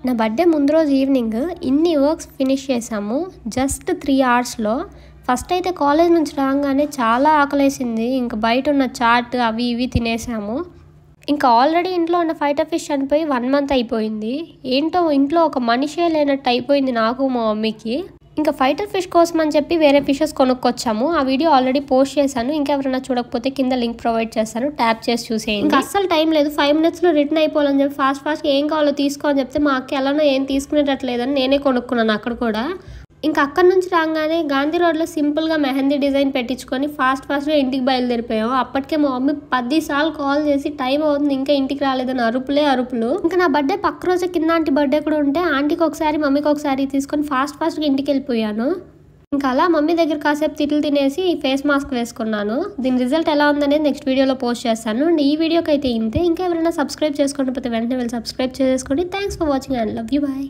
నా బర్త్డే ముందు రోజు ఈవినింగ్ ఇన్ని వర్క్స్ ఫినిష్ చేసాము జస్ట్ 3 అవర్స్లో. ఫస్ట్ అయితే కాలేజ్ నుంచి రాగానే చాలా ఆకలేసింది. ఇంకా బయట ఉన్న చాట్ అవి ఇవి తినేసాము. ఇంకా ఆల్రెడీ ఇంట్లో ఉన్న ఫైటర్ ఫిష్ చనిపోయి 1 మంత్ అయిపోయింది. ఏంటో ఇంట్లో ఒక మనిషే లేనట్టు అయిపోయింది నాకు మా మమ్మీకి. ఇంకా ఫైటర్ ఫిష్ కోసం అని చెప్పి వేరే ఫిషెస్ కొనుక్కొచ్చాము. ఆ వీడియో ఆల్రెడీ పోస్ట్ చేశాను. ఇంకెవరైనా చూడకపోతే కింద లింక్ ప్రొవైడ్ చేస్తాను, ట్యాప్ చేసి చూసేయండి. ఇంకా అస్సలు టైం లేదు, 5 మినిట్స్లో రిటర్న్ అయిపోవాలని చెప్పి ఫాస్ట్గా ఏం కావాలో తీసుకో అని చెప్తే మా అక్క ఎలానో ఏం తీసుకునేటట్లేదని నేనే కొనుక్కున్నాను అక్కడ కూడా. ఇంకా అక్కడ నుంచి రాగానే గాంధీ రోడ్లో సింపుల్గా మెహందీ డిజైన్ పెట్టించుకొని ఫాస్ట్గా ఇంటికి బయలుదేరిపోయాము. అప్పటికే మా మమ్మీ 10 సార్లు కాల్ చేసి టైం అవుతుంది ఇంకా ఇంటికి రాలేదని అరుపులు. ఇంకా నా బర్త్డే పక్క రోజు కింద ఆంటీ బర్త్డే కూడా ఉంటే ఆంటీకి ఒకసారి మమ్మీకి ఒకసారి తీసుకొని ఫాస్ట్గా ఇంటికి వెళ్ళిపోయాను. ఇంకా అలా మమ్మీ దగ్గర కాసేపు తిట్లు తినేసి ఫేస్ మాస్క్ వేసుకున్నాను. దీని రిజల్ట్ ఎలా ఉందనేది నెక్స్ట్ వీడియోలో పోస్ట్ చేస్తాను. అండ్ ఈ వీడియోకి అయితే ఇంతే. ఇంకా ఎవరైనా సబ్స్క్రైబ్ చేసుకోకపోతే వెంటనే వెళ్ళి సబ్స్క్రైబ్ చేసుకోండి. Thanks for watching and love you, bye.